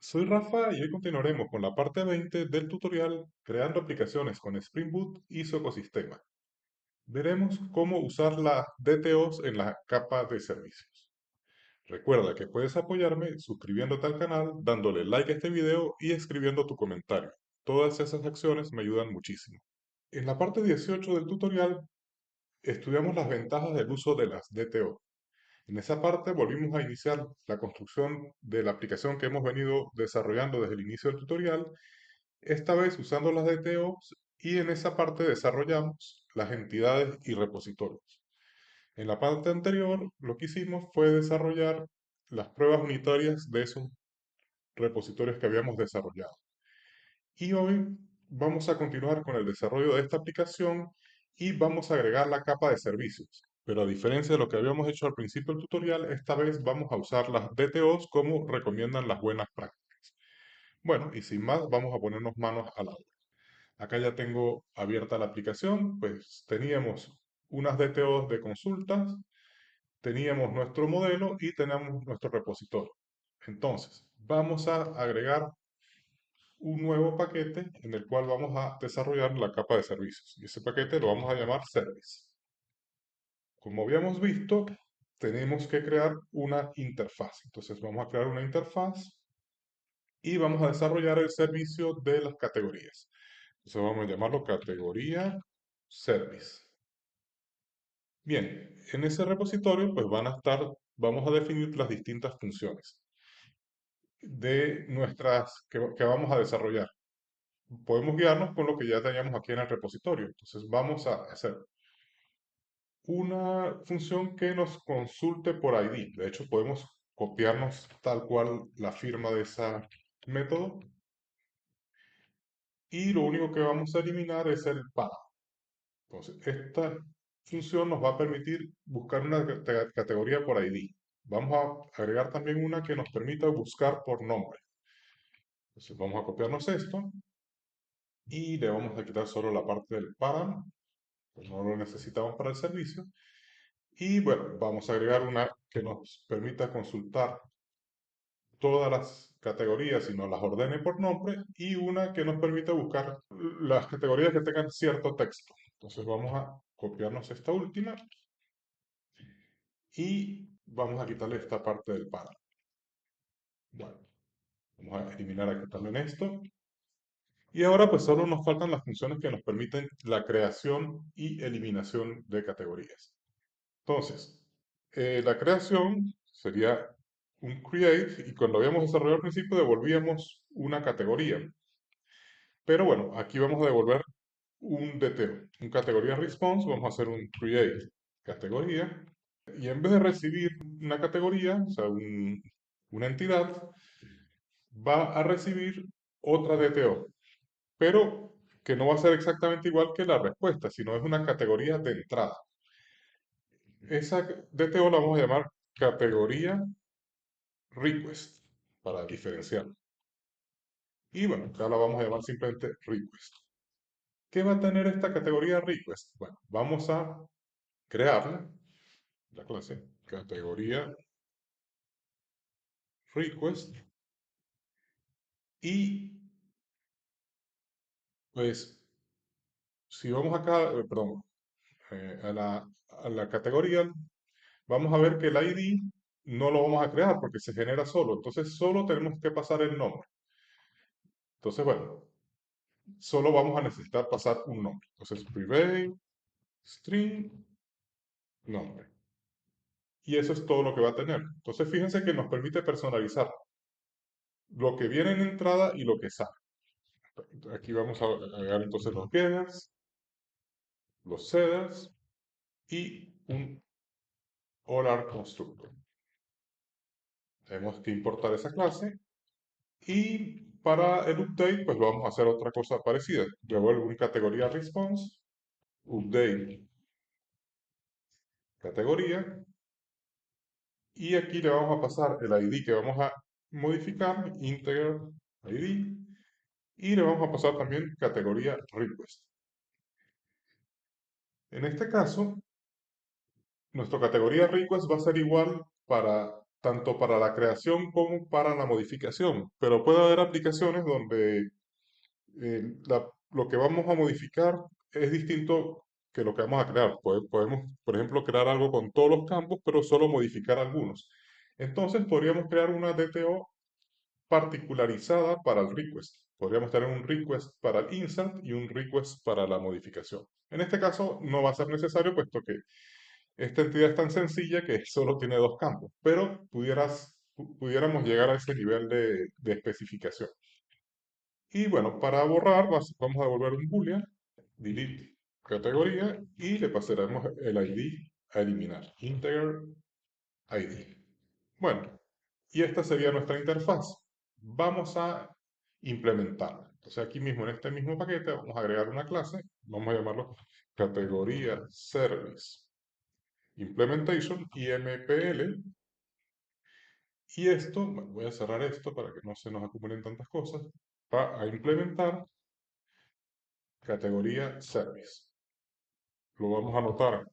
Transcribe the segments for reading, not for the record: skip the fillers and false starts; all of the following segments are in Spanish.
Soy Rafa y hoy continuaremos con la parte 20 del tutorial creando aplicaciones con Spring Boot y su ecosistema. Veremos cómo usar las DTOs en la capa de servicios. Recuerda que puedes apoyarme suscribiéndote al canal, dándole like a este video y escribiendo tu comentario. Todas esas acciones me ayudan muchísimo. En la parte 18 del tutorial estudiamos las ventajas del uso de las DTO. En esa parte volvimos a iniciar la construcción de la aplicación que hemos venido desarrollando desde el inicio del tutorial, esta vez usando las DTOs, y en esa parte desarrollamos las entidades y repositorios. En la parte anterior lo que hicimos fue desarrollar las pruebas unitarias de esos repositorios que habíamos desarrollado. Y hoy vamos a continuar con el desarrollo de esta aplicación y vamos a agregar la capa de servicios. Pero a diferencia de lo que habíamos hecho al principio del tutorial, esta vez vamos a usar las DTOs como recomiendan las buenas prácticas. Bueno, y sin más, vamos a ponernos manos a la obra. Acá ya tengo abierta la aplicación, pues teníamos unas DTOs de consultas, teníamos nuestro modelo y tenemos nuestro repositorio. Entonces, vamos a agregar un nuevo paquete en el cual vamos a desarrollar la capa de servicios. Y ese paquete lo vamos a llamar Service. Como habíamos visto, tenemos que crear una interfaz. Entonces vamos a crear una interfaz y vamos a desarrollar el servicio de las categorías. Entonces vamos a llamarlo categoría Service. Bien, en ese repositorio pues vamos a definir las distintas funciones de que vamos a desarrollar. Podemos guiarnos con lo que ya teníamos aquí en el repositorio. Entonces vamos a hacer una función que nos consulte por ID. De hecho, podemos copiarnos tal cual la firma de ese método y lo único que vamos a eliminar es el para. Entonces, esta función nos va a permitir buscar una categoría por ID. Vamos a agregar también una que nos permita buscar por nombre. Entonces, vamos a copiarnos esto y le vamos a quitar solo la parte del para, pues no lo necesitamos para el servicio. Y bueno, vamos a agregar una que nos permita consultar todas las categorías y nos las ordene por nombre, y una que nos permita buscar las categorías que tengan cierto texto. Entonces vamos a copiarnos esta última y vamos a quitarle esta parte del para. Bueno, vamos a eliminar aquí también esto. Y ahora pues solo nos faltan las funciones que nos permiten la creación y eliminación de categorías. Entonces, la creación sería un create, y cuando habíamos desarrollado al principio devolvíamos una categoría. Pero bueno, aquí vamos a devolver un DTO, un categoría response, vamos a hacer un create categoría, y en vez de recibir una categoría, o sea, una entidad, va a recibir otra DTO, pero que no va a ser exactamente igual que la respuesta, sino es una categoría de entrada. Esa DTO la vamos a llamar categoría request, para diferenciar. Y bueno, acá la vamos a llamar simplemente request. ¿Qué va a tener esta categoría request? Bueno, vamos a crearla, la clase categoría request, y pues si vamos acá, perdón, a la categoría, vamos a ver que el ID no lo vamos a crear porque se genera solo. Entonces solo tenemos que pasar el nombre. Entonces, bueno, solo vamos a necesitar pasar un nombre. Entonces, private, string, nombre. Y eso es todo lo que va a tener. Entonces, fíjense que nos permite personalizar lo que viene en entrada y lo que sale. Aquí vamos a agregar entonces los getters, los setters y un ORAR constructor. Tenemos que importar esa clase, y para el update pues vamos a hacer otra cosa parecida. Devuelvo una categoría response, update categoría, y aquí le vamos a pasar el ID que vamos a modificar, integer ID, y le vamos a pasar también categoría request. En este caso, nuestra categoría request va a ser igual para tanto para la creación como para la modificación, pero puede haber aplicaciones donde lo que vamos a modificar es distinto que lo que vamos a crear. Podemos, por ejemplo, crear algo con todos los campos, pero solo modificar algunos. Entonces podríamos crear una DTO particularizada para el request. Podríamos tener un request para el insert y un request para la modificación. En este caso no va a ser necesario, puesto que esta entidad es tan sencilla que solo tiene dos campos, pero pudiéramos llegar a ese nivel de especificación. Y bueno, para borrar vamos a devolver un boolean, delete categoría, y le pasaremos el ID a eliminar, integer ID. Bueno, y esta sería nuestra interfaz. Vamos a implementarla. Entonces aquí mismo en este mismo paquete vamos a agregar una clase, vamos a llamarlo categoría service implementation IMPL. Y esto, bueno, voy a cerrar esto para que no se nos acumulen tantas cosas. Va a implementar categoría service. Lo vamos a anotar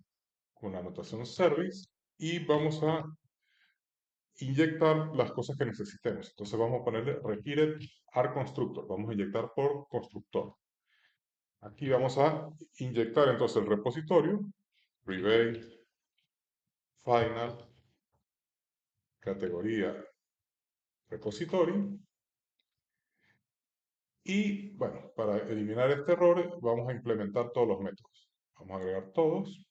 con la anotación service y vamos a inyectar las cosas que necesitemos. Entonces vamos a ponerle required constructor. Vamos a inyectar por constructor. Aquí vamos a inyectar entonces el repositorio, private, final, categoría repository. Y bueno, para eliminar este error vamos a implementar todos los métodos. Vamos a agregar todos.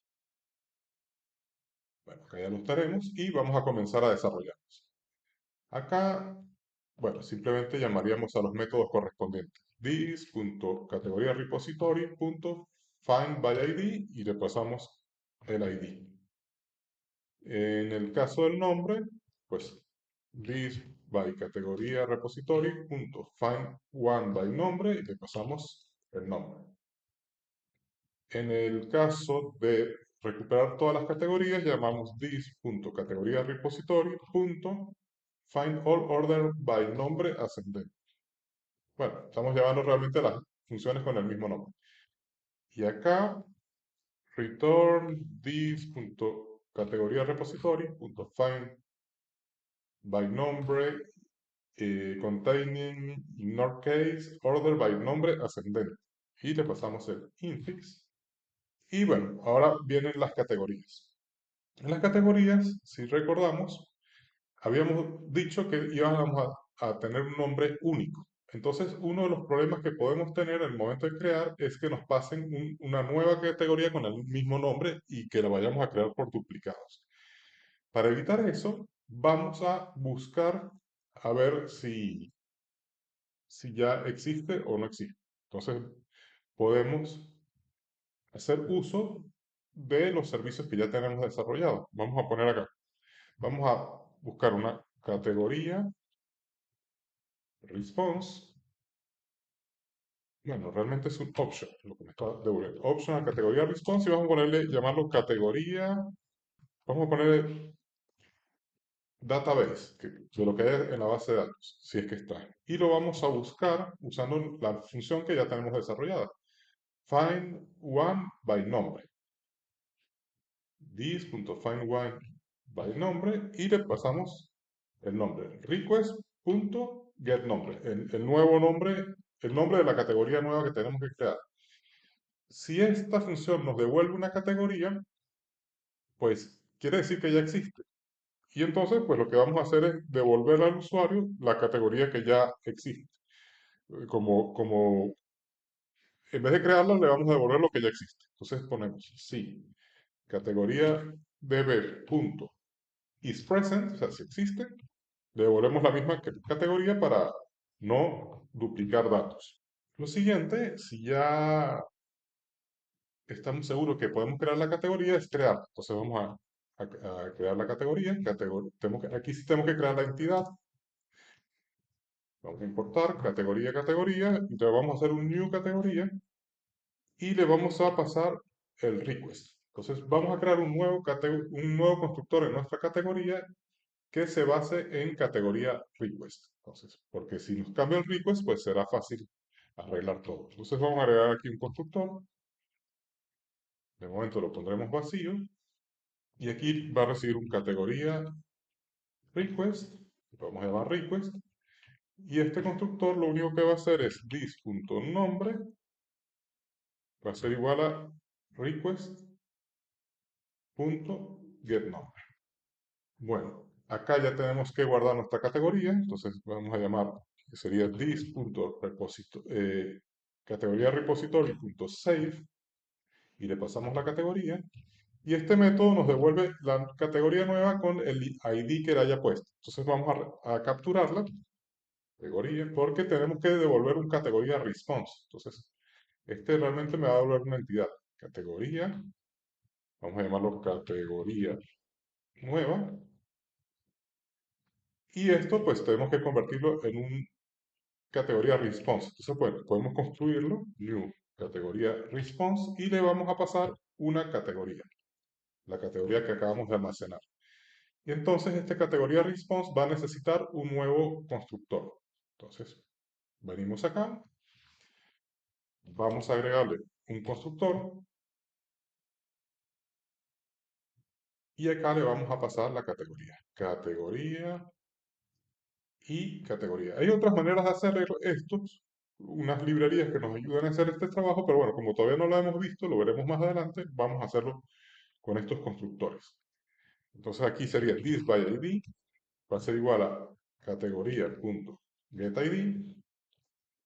Bueno, acá ya los tenemos y vamos a comenzar a desarrollarlos. Acá, bueno, simplemente llamaríamos a los métodos correspondientes. This.categoría repository.findById y le pasamos el ID. En el caso del nombre, pues this by categoría repository.find1 by nombre y le pasamos el nombre. En el caso de recuperar todas las categorías, llamamos this.categoría repository.findAllOrder by nombre ascendente. Bueno, estamos llamando realmente las funciones con el mismo nombre. Y acá, return this.categoría repository.findByNombre containing, in our case, order by nombre ascendente. Y le pasamos el infix. Y bueno, ahora vienen las categorías. En las categorías, si recordamos, habíamos dicho que íbamos a tener un nombre único. Entonces, uno de los problemas que podemos tener en el momento de crear es que nos pasen una nueva categoría con el mismo nombre y que la vayamos a crear por duplicados. Para evitar eso, vamos a buscar a ver si ya existe o no existe. Entonces, podemos hacer uso de los servicios que ya tenemos desarrollados. Vamos a poner acá. Vamos a buscar una categoría response. Bueno, realmente es un option, lo que me está devolviendo. Option a categoría response y vamos a ponerle, llamarlo categoría. Vamos a ponerle database, de lo que hay en la base de datos, si es que está. Y lo vamos a buscar usando la función que ya tenemos desarrollada. Find one by nombre. This.findOne by nombre y le pasamos el nombre. Request.getNombre, el nuevo nombre, el nombre de la categoría nueva que tenemos que crear. Si esta función nos devuelve una categoría, pues quiere decir que ya existe. Y entonces, pues lo que vamos a hacer es devolver al usuario la categoría que ya existe. Como en vez de crearla, le vamos a devolver lo que ya existe. Entonces ponemos sí, categoría db punto is present, o sea, si existe, le devolvemos la misma categoría para no duplicar datos. Lo siguiente, si ya estamos seguros que podemos crear la categoría, es crear. Entonces vamos a crear la categoría. Aquí sí tenemos que crear la entidad. Vamos a importar categoría, y le vamos a hacer un new categoría y le vamos a pasar el request. Entonces vamos a crear un nuevo constructor en nuestra categoría que se base en categoría request. Entonces, porque si nos cambia el request, pues será fácil arreglar todo. Entonces vamos a agregar aquí un constructor. De momento lo pondremos vacío. Y aquí va a recibir un categoría request, lo vamos a llamar request, y este constructor lo único que va a hacer es this.nombre va a ser igual a request.getNombre. Bueno, acá ya tenemos que guardar nuestra categoría, entonces vamos a llamar, que sería categoría repository.save y le pasamos la categoría. Y este método nos devuelve la categoría nueva con el ID que le haya puesto. Entonces vamos a capturarla, categoría, porque tenemos que devolver un categoría response. Entonces, este realmente me va a devolver una entidad. Categoría, vamos a llamarlo categoría nueva. Y esto pues tenemos que convertirlo en un categoría response. Entonces, bueno, podemos construirlo, new categoría response, y le vamos a pasar una categoría, la categoría que acabamos de almacenar. Y entonces esta categoría response va a necesitar un nuevo constructor. Entonces, venimos acá, vamos a agregarle un constructor y acá le vamos a pasar la categoría. Categoría y categoría. Hay otras maneras de hacer esto, unas librerías que nos ayudan a hacer este trabajo, pero bueno, como todavía no lo hemos visto, lo veremos más adelante, vamos a hacerlo con estos constructores. Entonces aquí sería this by id, va a ser igual a categoría.getID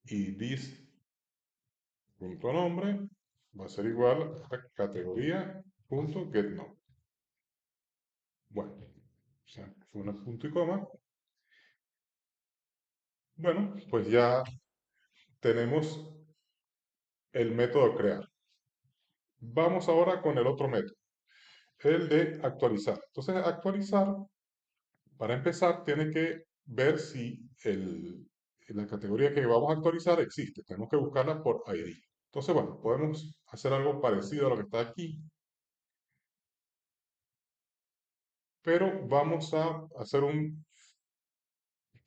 y this.nombre va a ser igual a categoría.getNombre. Bueno, o sea, fue un punto y coma. Bueno, pues ya tenemos el método crear. Vamos ahora con el otro método, el de actualizar. Entonces, actualizar, para empezar, tiene que ver si la categoría que vamos a actualizar existe. Tenemos que buscarla por ID. Entonces, bueno, podemos hacer algo parecido a lo que está aquí, pero vamos a hacer un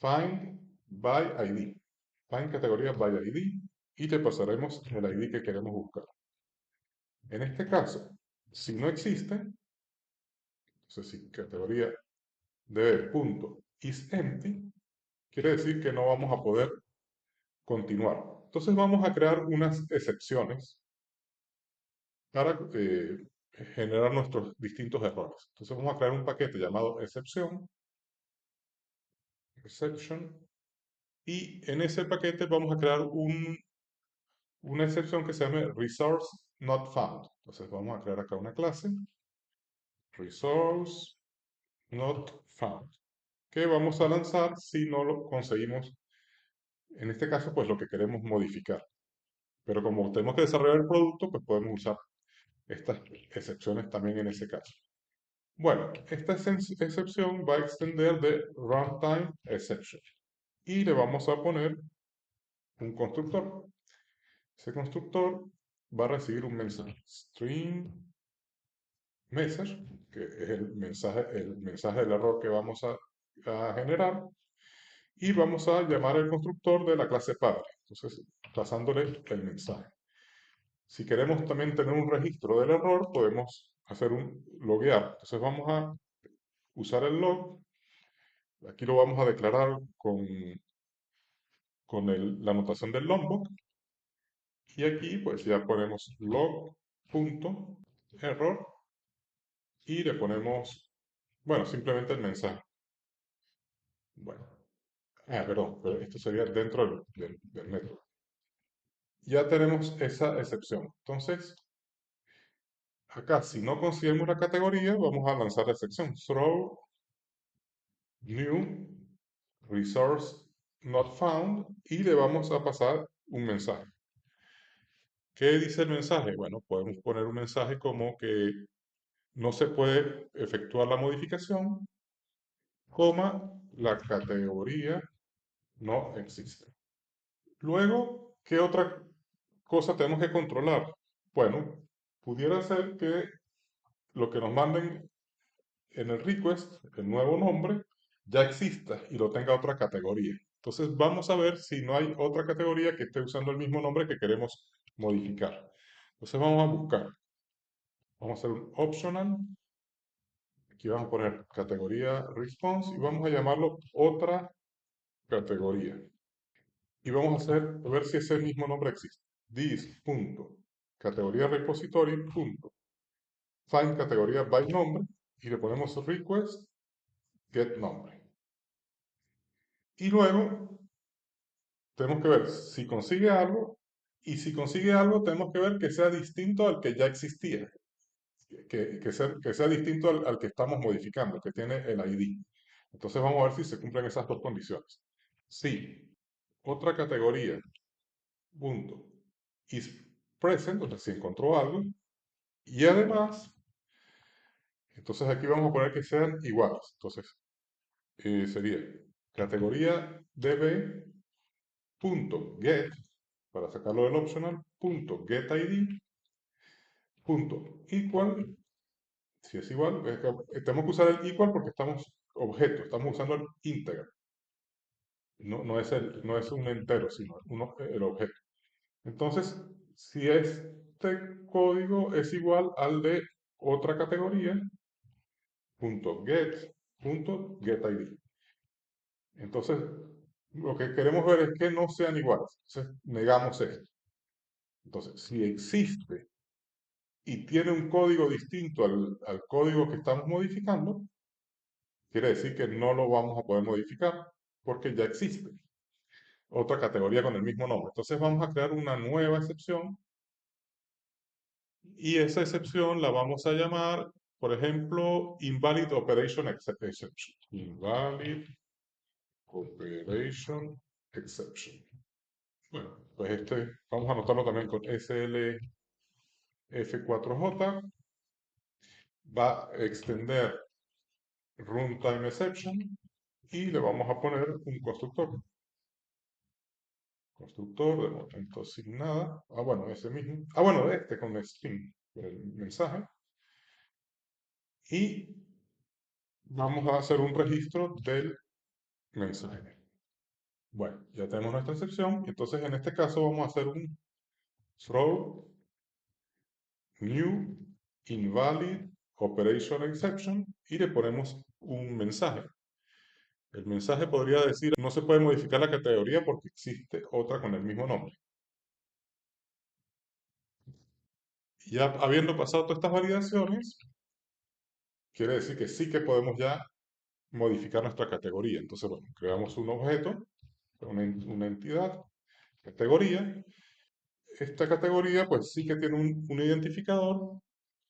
find by ID. Find categoría by ID y le pasaremos el ID que queremos buscar. En este caso, si no existe, entonces si categoría de punto is empty, quiere decir que no vamos a poder continuar. Entonces vamos a crear unas excepciones para generar nuestros distintos errores. Entonces vamos a crear un paquete llamado exception, y en ese paquete vamos a crear una excepción que se llame resource not found. Entonces vamos a crear acá una clase, resource not found, que vamos a lanzar si no lo conseguimos, en este caso, pues lo que queremos modificar. Pero como tenemos que desarrollar el producto, pues podemos usar estas excepciones también en ese caso. Bueno, esta excepción va a extender de runtime exception y le vamos a poner un constructor. Ese constructor va a recibir un mensaje, string message, que es el mensaje del error que vamos a generar, y vamos a llamar al constructor de la clase padre, entonces pasándole el mensaje. Si queremos también tener un registro del error, podemos hacer un loguear. Entonces vamos a usar el log, aquí lo vamos a declarar con la anotación del logbok, y aquí pues ya ponemos log.error y le ponemos, bueno, simplemente el mensaje. Bueno, perdón, pero esto sería dentro del método. Ya tenemos esa excepción. Entonces, acá si no conseguimos la categoría, vamos a lanzar la excepción. Throw new resource not found y le vamos a pasar un mensaje. ¿Qué dice el mensaje? Bueno, podemos poner un mensaje como que no se puede efectuar la modificación, coma, la categoría no existe. Luego, ¿qué otra cosa tenemos que controlar? Bueno, pudiera ser que lo que nos manden en el request, el nuevo nombre, ya exista y lo tenga otra categoría. Entonces vamos a ver si no hay otra categoría que esté usando el mismo nombre que queremos modificar. Entonces vamos a buscar. Vamos a hacer un optional Aquí vamos a poner categoría response y vamos a llamarlo otra categoría. Y vamos a ver si ese mismo nombre existe. This.categoría repository. Find categoría by nombre y le ponemos request get nombre. Y luego tenemos que ver si consigue algo y si consigue algo tenemos que ver que sea distinto al que ya existía, que sea distinto al que estamos modificando, que tiene el ID. Entonces vamos a ver si se cumplen esas dos condiciones. Si otra categoría, punto, is present, o sea, si encontró algo, y además, entonces aquí vamos a poner que sean iguales. Entonces sería categoría db punto get, para sacarlo del optional, punto get ID, punto equal, si es igual, tenemos que usar el equal porque estamos usando el integer, no es un entero, sino el objeto. Entonces, si este código es igual al de otra categoría, .get .getID. Entonces, lo que queremos ver es que no sean iguales. Entonces, negamos esto. Entonces, si existe y tiene un código distinto al código que estamos modificando, quiere decir que no lo vamos a poder modificar porque ya existe otra categoría con el mismo nombre. Entonces, vamos a crear una nueva excepción y esa excepción la vamos a llamar, por ejemplo, Invalid Operation Exception. Invalid Operation Exception. Bueno, pues vamos a anotarlo también con SLF4J. Va a extender runtime exception y le vamos a poner un constructor. Constructor de momento sin nada. Ah, bueno, ese mismo. Ah, bueno, este con el string, el mensaje. Y vamos a hacer un registro del mensaje. Bueno, ya tenemos nuestra excepción. Entonces, en este caso vamos a hacer un throw new invalid operation exception y le ponemos un mensaje. El mensaje podría decir, no se puede modificar la categoría porque existe otra con el mismo nombre. Y ya habiendo pasado todas estas validaciones, quiere decir que sí que podemos ya modificar nuestra categoría. Entonces, bueno, creamos un objeto, una entidad, categoría. Esta categoría, pues sí que tiene un identificador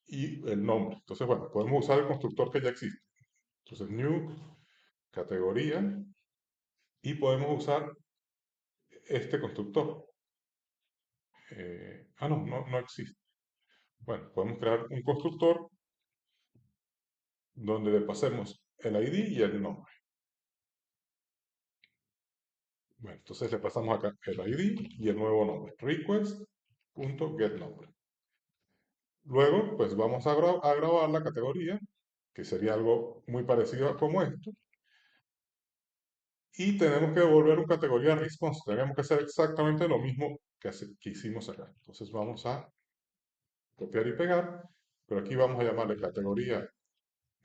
y el nombre. Entonces, bueno, podemos usar el constructor que ya existe. Entonces, new, categoría, y podemos usar este constructor. No existe. Bueno, podemos crear un constructor donde le pasemos el ID y el nombre. Bueno, entonces le pasamos acá el ID y el nuevo nombre, request.getNombre. Luego, pues vamos a grabar la categoría, que sería algo muy parecido a como esto, y tenemos que devolver una categoría response. Tenemos que hacer exactamente lo mismo que hicimos acá. Entonces vamos a copiar y pegar, pero aquí vamos a llamarle categoría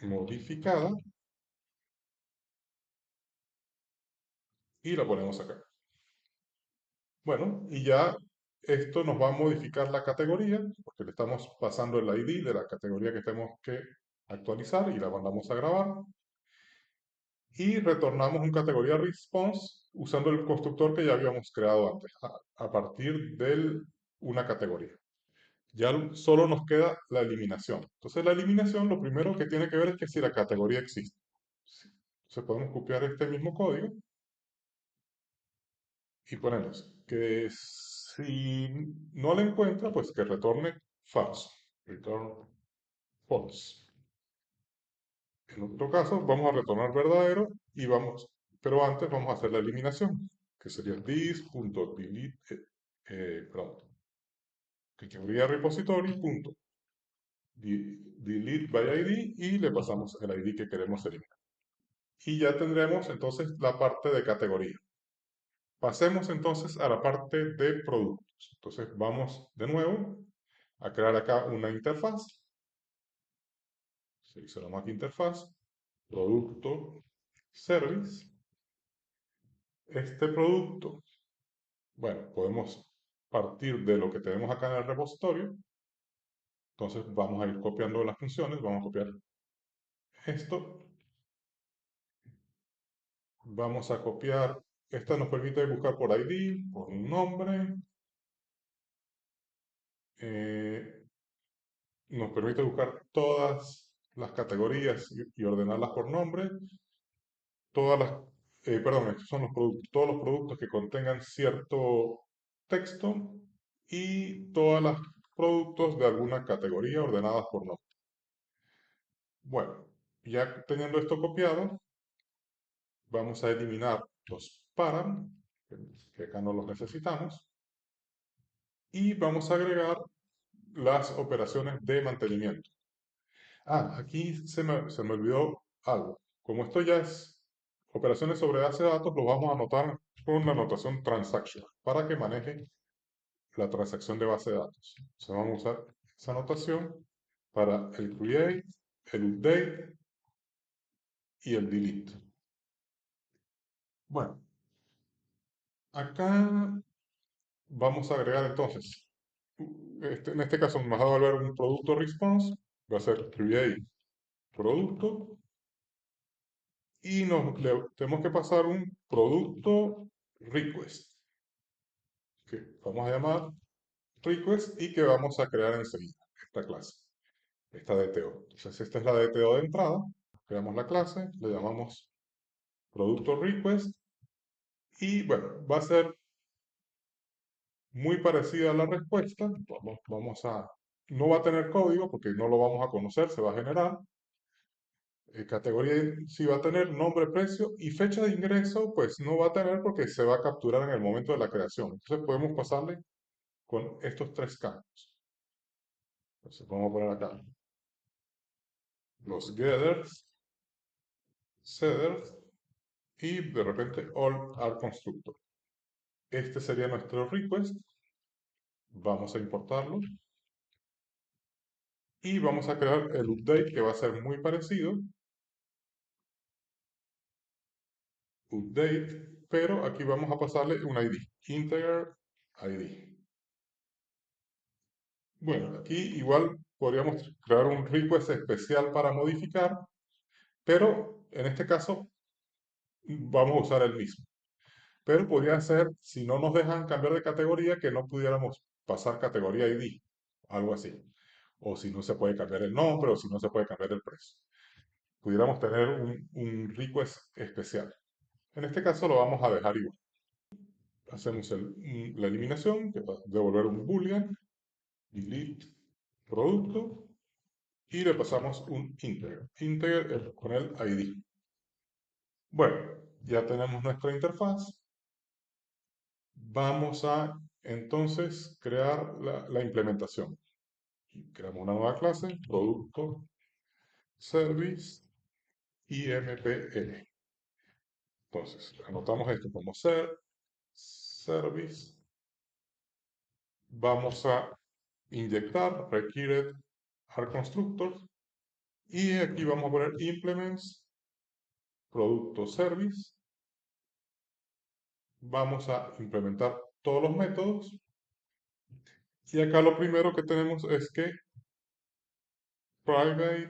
modificada y la ponemos acá. Bueno, y ya esto nos va a modificar la categoría, porque le estamos pasando el ID de la categoría que tenemos que actualizar y la mandamos a grabar. Y retornamos un categoría response usando el constructor que ya habíamos creado antes, a partir de una categoría. Ya solo nos queda la eliminación. Entonces la eliminación lo primero que tiene que ver es que si la categoría existe. Entonces podemos copiar este mismo código y ponemos que si no la encuentra, pues que retorne false. Return false. En otro caso, vamos a retornar verdadero pero antes vamos a hacer la eliminación, que sería this.delete, perdón, categoría repository, delete by ID y le pasamos el ID que queremos eliminar. Y ya tendremos entonces la parte de categoría. Pasemos entonces a la parte de productos. Entonces vamos de nuevo a crear acá una interfaz. seleccionamos aquí interfaz, producto, service. Este producto, bueno, podemos partir de lo que tenemos acá en el repositorio. Entonces vamos a ir copiando las funciones, vamos a copiar esto, vamos a copiar, esta nos permite buscar por ID, por un nombre, eh, nos permite buscar todas las categorías y ordenarlas por nombre, todas las, perdón, estos son los productos, todos los productos que contengan cierto texto y todos los productos de alguna categoría ordenadas por nombre. Bueno, ya teniendo esto copiado, vamos a eliminar los param, que acá no los necesitamos, y vamos a agregar las operaciones de mantenimiento. Ah, aquí se me olvidó algo. Como esto ya es operaciones sobre base de datos, lo vamos a anotar con la notación transaction para que maneje la transacción de base de datos. Entonces vamos a usar esa notación para el create, el update y el delete. Bueno, acá vamos a agregar entonces, en este caso nos va a volver un producto response, va a ser create producto y tenemos que pasar un producto request, que vamos a llamar request y que vamos a crear enseguida esta clase, esta DTO. Entonces esta es la DTO de entrada, creamos la clase, le llamamos producto request y bueno, va a ser muy parecida a la respuesta. No va a tener código porque no lo vamos a conocer, se va a generar. Categoría sí va a tener nombre, precio y fecha de ingreso, pues no va a tener porque se va a capturar en el momento de la creación. Entonces podemos pasarle con estos tres campos. Entonces vamos a poner acá los getters, setters y de repente all are constructor. Este sería nuestro request. Vamos a importarlo y vamos a crear el update que va a ser muy parecido. Update, pero aquí vamos a pasarle un ID, integer ID. Bueno, aquí igual podríamos crear un request especial para modificar, pero en este caso vamos a usar el mismo. Pero podría ser, si no nos dejan cambiar de categoría, que no pudiéramos pasar categoría ID, algo así. O si no se puede cambiar el nombre, o si no se puede cambiar el precio. Pudiéramos tener un request especial. En este caso lo vamos a dejar igual. Hacemos la eliminación, que va a devolver un boolean, delete producto, y le pasamos un integer. Integer es con el ID. Bueno, ya tenemos nuestra interfaz. Vamos a entonces crear la implementación. Creamos una nueva clase, producto, service, IMPL. Entonces, anotamos esto como service. Vamos a inyectar required are constructors y aquí vamos a poner implements producto service. Vamos a implementar todos los métodos y acá lo primero que tenemos es que private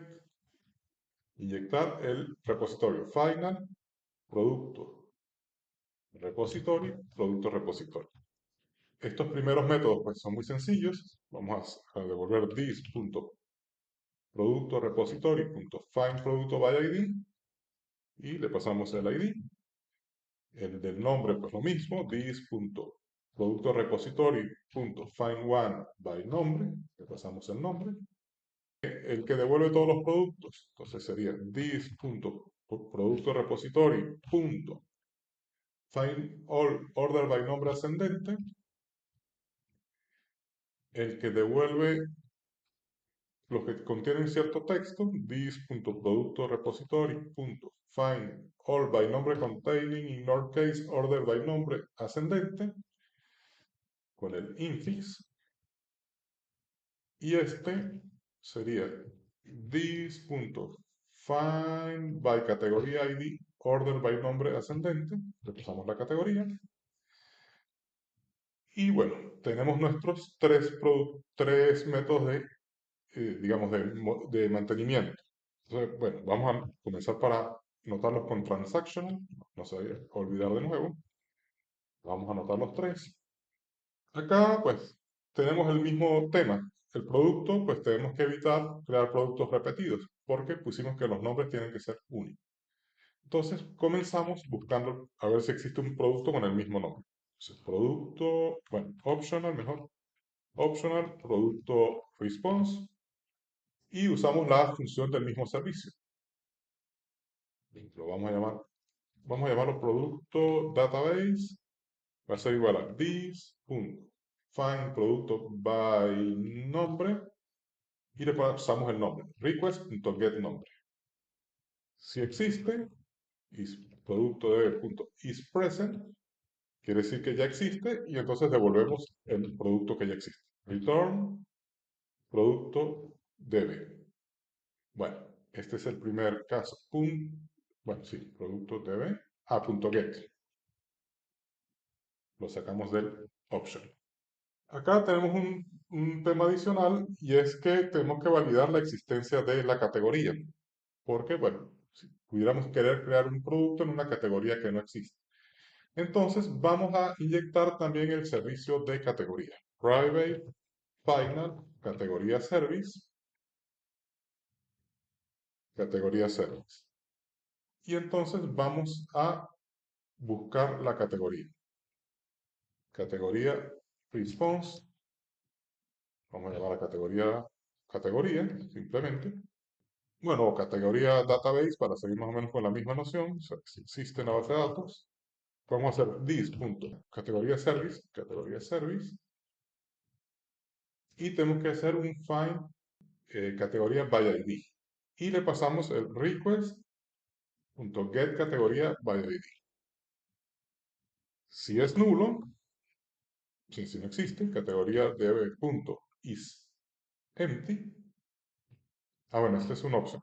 inyectar el repositorio final producto producto repositorio. Estos primeros métodos pues son muy sencillos. Vamos a devolver this.producto repository.find producto by ID y le pasamos el ID. El del nombre pues lo mismo, this.producto repository.find one by nombre, le pasamos el nombre. El que devuelve todos los productos, entonces sería this.producto repository.find all order by nombre ascendente. El que devuelve los que contienen cierto texto, this.producto repository.find all by nombre containing in our case order by nombre ascendente con el infix. Y este sería This.find by categoría ID, order by nombre ascendente, le pasamos la categoría. Y bueno, tenemos nuestros tres métodos de, digamos, de mantenimiento. Entonces, bueno, vamos a comenzar para anotarlos con transactional, no se vaya a olvidar de nuevo. Vamos a anotar los tres. Acá, pues, tenemos el mismo tema. El producto, pues tenemos que evitar crear productos repetidos, porque pusimos que los nombres tienen que ser únicos. Entonces, comenzamos buscando a ver si existe un producto con el mismo nombre. Entonces, producto, bueno, optional, mejor. Optional, producto response, y usamos la función del mismo servicio. Lo vamos a llamarlo producto database, va a ser igual a this.find producto by nombre, y le pasamos el nombre, request.getNombre. Si existe, producto de.isPresent, quiere decir que ya existe, y entonces devolvemos el producto que ya existe. Return producto debe. Bueno, este es el primer caso. Bueno, sí, producto debe. Punto get. Lo sacamos del option. Acá tenemos un tema adicional, y es que tenemos que validar la existencia de la categoría. Porque, bueno, si pudiéramos querer crear un producto en una categoría que no existe. Entonces vamos a inyectar también el servicio de categoría. Private, final, categoría service, categoría service. Y entonces vamos a buscar la categoría. Categoría response. Vamos a llamar a categoría, simplemente. Bueno, o categoría database para seguir más o menos con la misma noción. O sea, si existe en la base de datos, vamos a hacer categoría service, y tenemos que hacer un find categoría by ID. Y le pasamos el request.get categoría by ID. Si es nulo, si no existe, categoría debe.is empty. Bueno, este es un option.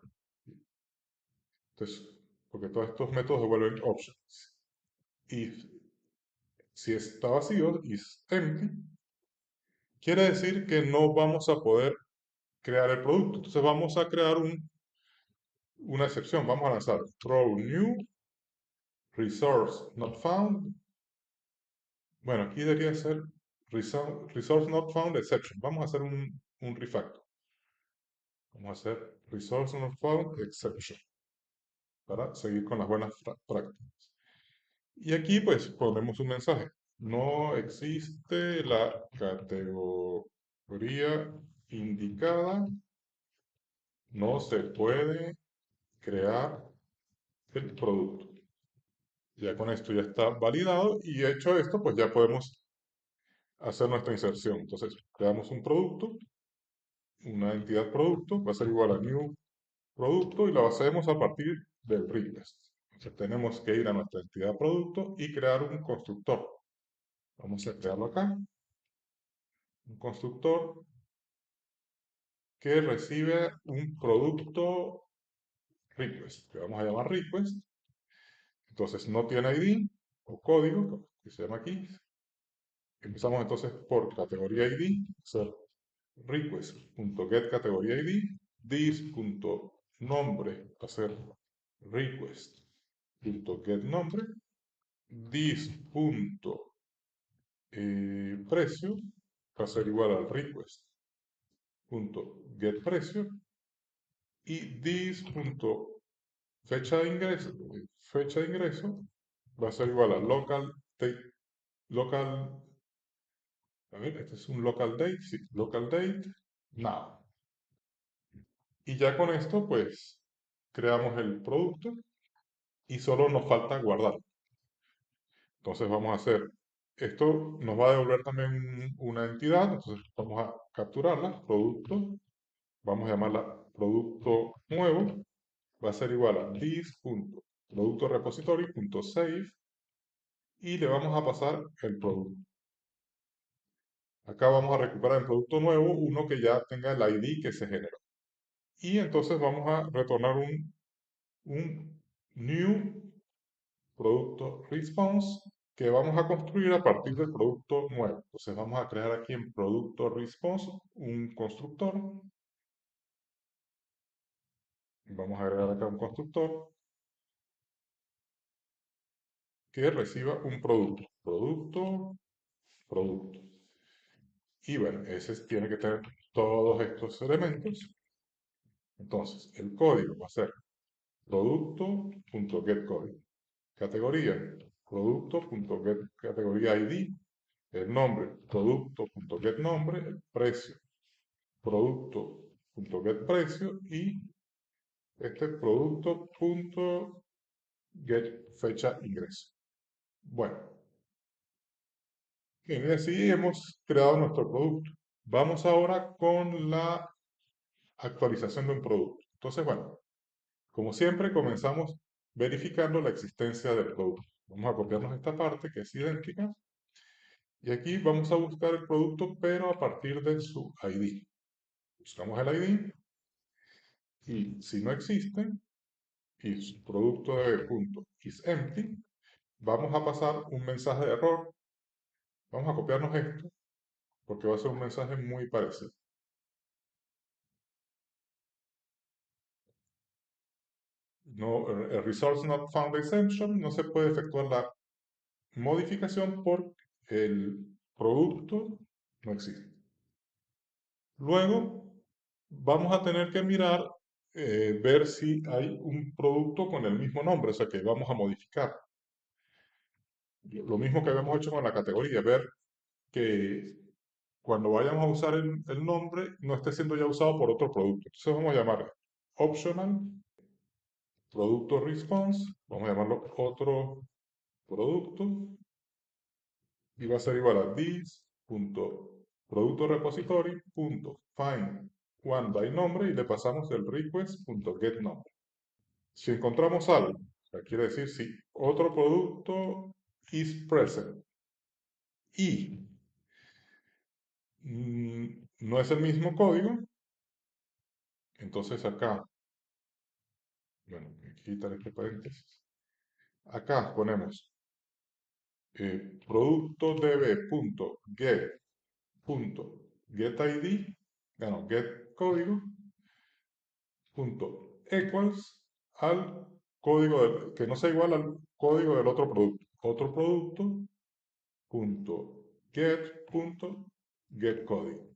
Entonces, porque todos estos métodos devuelven options. If, si está vacío, is empty, quiere decir que no vamos a poder crear el producto. Entonces vamos a crear una excepción. Vamos a lanzar throw new resource not found. Bueno, aquí debería ser resource not found exception. Vamos a hacer un refactor. Vamos a hacer resource not found exception para seguir con las buenas prácticas. Y aquí pues ponemos un mensaje. No existe la categoría indicada. No se puede crear el producto. Ya con esto ya está validado, y hecho esto, pues ya podemos hacer nuestra inserción. Entonces, creamos un producto, una entidad producto, va a ser igual a new producto, y lo hacemos a partir del request. Entonces, tenemos que ir a nuestra entidad producto y crear un constructor. Vamos a crearlo acá. Un constructor que recibe un producto request, que vamos a llamar request. Entonces, no tiene ID o código, que se llama aquí. Empezamos entonces por categoría ID, ser request.get categoría ID, this.nombre va a ser request.getNombre, this.precio va a ser igual al request.getPrecio, y this.fecha de ingreso va a ser igual a local, a ver, este es un local date, sí, local date, now. Y ya con esto, pues, creamos el producto, y solo nos falta guardar. Entonces vamos a hacer, esto nos va a devolver también una entidad, entonces vamos a capturarla, producto, vamos a llamarla producto nuevo, va a ser igual a this.productorepository.save, y le vamos a pasar el producto. Acá vamos a recuperar el producto nuevo, uno que ya tenga el ID que se generó. Y entonces vamos a retornar un new producto response que vamos a construir a partir del producto nuevo. Entonces vamos a crear aquí en producto response un constructor. Vamos a agregar acá un constructor que reciba un producto. Producto, producto. Y bueno, ese tiene que tener todos estos elementos. Entonces, el código va a ser producto.getCódigo. Categoría, producto.getCategoría ID. El nombre, producto.getNombre. El precio, producto.getPrecio. Y este producto.getFecha ingreso. Bueno, bien, y así hemos creado nuestro producto. Vamos ahora con la actualización de un producto. Entonces, bueno, como siempre, comenzamos verificando la existencia del producto. Vamos a copiarnos esta parte que es idéntica y aquí vamos a buscar el producto, pero a partir de su ID. Buscamos el ID y si no existe y su producto de punto is empty, vamos a pasar un mensaje de error. Vamos a copiarnos esto porque va a ser un mensaje muy parecido. No, el resource not found exception, no se puede efectuar la modificación porque el producto no existe. Luego vamos a tener que mirar, ver si hay un producto con el mismo nombre, o sea que vamos a modificar. Lo mismo que habíamos hecho con la categoría, ver que cuando vayamos a usar el nombre no esté siendo ya usado por otro producto. Entonces vamos a llamar optional, producto response, vamos a llamarlo otro producto y va a ser igual a this.productorepository.find one by nombre y le pasamos el request.getNombre. Si encontramos algo, o sea, quiere decir si otro producto is present y no es el mismo código, entonces acá, bueno, hay que quitar este paréntesis. Acá ponemos producto db.get.getID, bueno, get código, punto equals al código que no sea igual al código del otro producto. Otro producto punto get punto get código.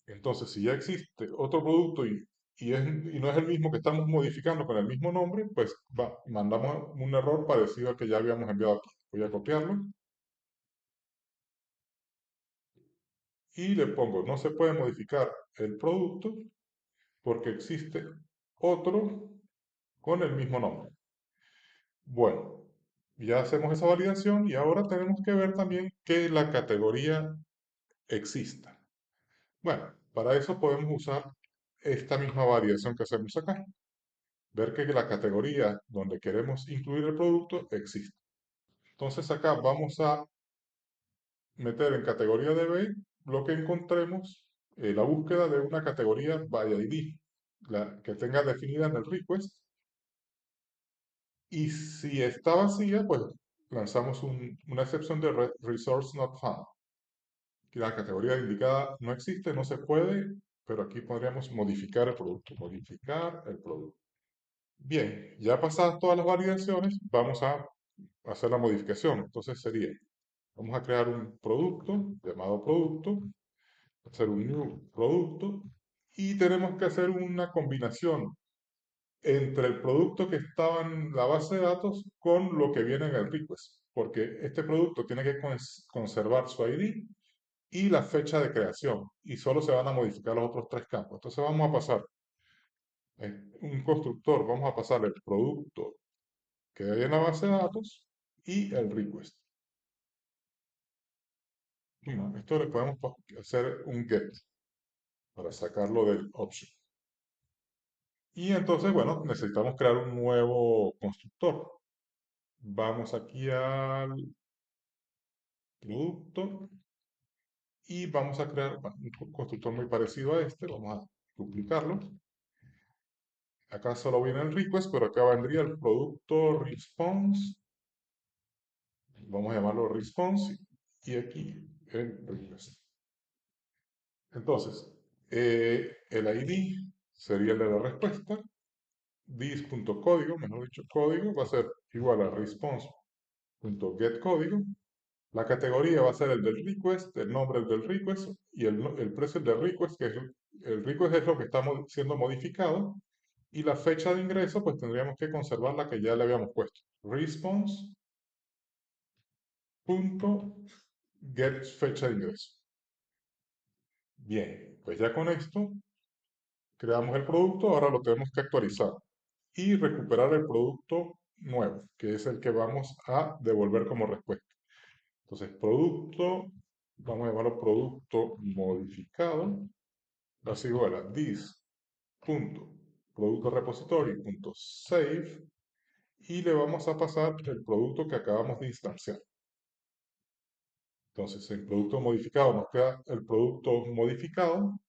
Entonces, si ya existe otro producto y no es el mismo que estamos modificando con el mismo nombre, pues mandamos un error parecido al que ya habíamos enviado aquí. Voy a copiarlo y le pongo, no se puede modificar el producto porque existe otro con el mismo nombre. Bueno, ya hacemos esa validación y ahora tenemos que ver también que la categoría exista. Bueno, para eso podemos usar esta misma validación que hacemos acá. Ver que la categoría donde queremos incluir el producto existe. Entonces acá vamos a meter en categoría DB lo que encontremos, la búsqueda de una categoría by ID, la que tenga definida en el request. Y si está vacía, pues lanzamos una excepción de resource not found. Que la categoría indicada no existe, no se puede, pero aquí podríamos modificar el producto. Modificar el producto. Bien, ya pasadas todas las validaciones, vamos a hacer la modificación. Entonces sería, vamos a crear un producto llamado producto, hacer un new producto y tenemos que hacer una combinación entre el producto que estaba en la base de datos con lo que viene en el request, porque este producto tiene que conservar su ID y la fecha de creación y solo se van a modificar los otros tres campos. Entonces vamos a pasar un constructor, vamos a pasar el producto que hay en la base de datos y el request. Bueno, esto le podemos hacer un get para sacarlo del option. Y entonces, bueno, necesitamos crear un nuevo constructor. Vamos aquí al producto y vamos a crear un constructor muy parecido a este. Vamos a duplicarlo. Acá solo viene el request, pero acá vendría el producto response. Vamos a llamarlo response y aquí el request. Entonces, el ID sería el de la respuesta. This.código, mejor dicho, código, va a ser igual a response.getCódigo. La categoría va a ser el del request, el nombre del request y el precio del request, que es el request es lo que está siendo modificado. Y la fecha de ingreso, pues tendríamos que conservar la que ya le habíamos puesto. Response.get fecha de ingreso. Bien, pues ya con esto creamos el producto, ahora lo tenemos que actualizar y recuperar el producto nuevo, que es el que vamos a devolver como respuesta. Entonces, producto, vamos a llamarlo producto modificado, así igual a this.producto repository.save y le vamos a pasar el producto que acabamos de instanciar. Entonces, en producto modificado nos queda el producto modificado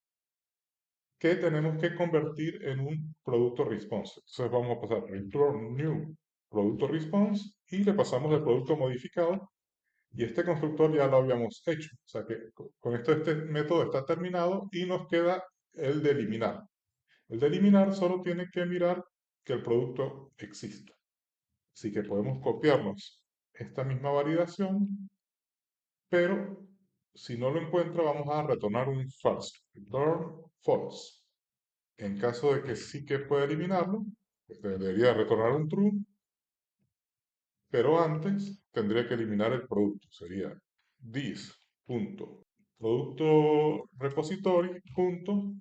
que tenemos que convertir en un producto response. Entonces vamos a pasar return new producto response y le pasamos el producto modificado y este constructor ya lo habíamos hecho. O sea que con esto este método está terminado y nos queda el de eliminar. El de eliminar solo tiene que mirar que el producto exista. Así que podemos copiarnos esta misma validación, pero si no lo encuentra vamos a retornar un false. Return false. En caso de que sí que pueda eliminarlo, pues debería retornar un true, pero antes tendría que eliminar el producto. Sería this.producto repository punto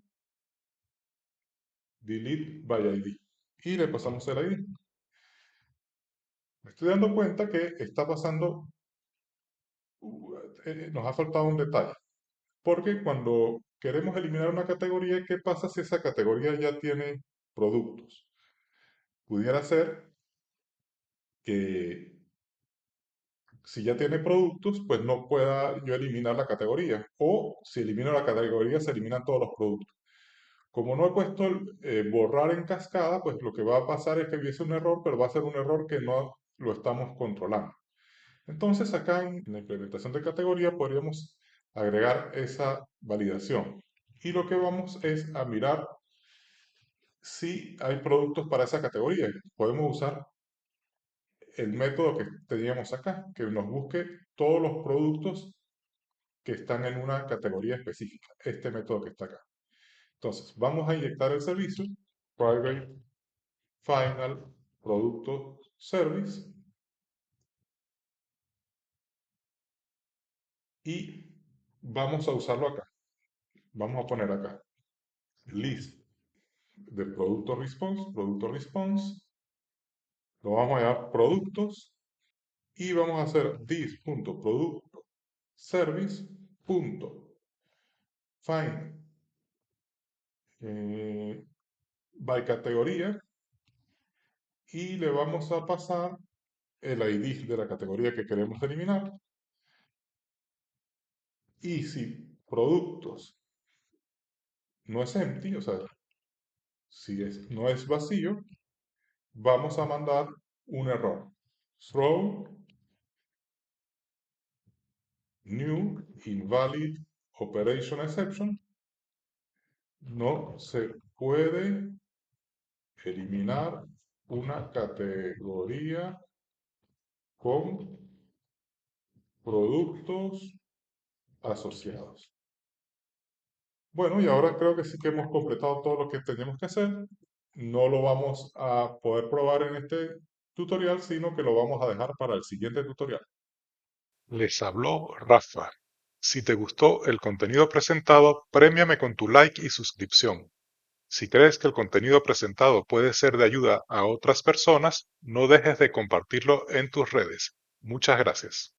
delete by ID. Y le pasamos el ID. Me estoy dando cuenta que está pasando, nos ha faltado un detalle. Porque cuando queremos eliminar una categoría, ¿qué pasa si esa categoría ya tiene productos? Pudiera ser que si ya tiene productos, pues no pueda yo eliminar la categoría. O si elimino la categoría, se eliminan todos los productos. Como no he puesto borrar en cascada, pues lo que va a pasar es que hubiese un error, pero va a ser un error que no lo estamos controlando. Entonces acá en la implementación de categoría podríamos agregar esa validación. Y lo que vamos es a mirar si hay productos para esa categoría. Podemos usar el método que teníamos acá, que nos busque todos los productos que están en una categoría específica, este método que está acá. Entonces, vamos a inyectar el servicio, private final producto service, y vamos a usarlo acá. Vamos a poner acá list de producto response, lo vamos a llamar productos y vamos a hacer this.producto service.find by categoría y le vamos a pasar el ID de la categoría que queremos eliminar. Y si productos no es empty, o sea, si no es vacío, vamos a mandar un error. Throw new invalid operation exception. No se puede eliminar una categoría con productos asociados. Bueno, y ahora creo que sí que hemos completado todo lo que teníamos que hacer. No lo vamos a poder probar en este tutorial, sino que lo vamos a dejar para el siguiente tutorial. Les habló Rafa. Si te gustó el contenido presentado, premiame con tu like y suscripción. Si crees que el contenido presentado puede ser de ayuda a otras personas, no dejes de compartirlo en tus redes. Muchas gracias.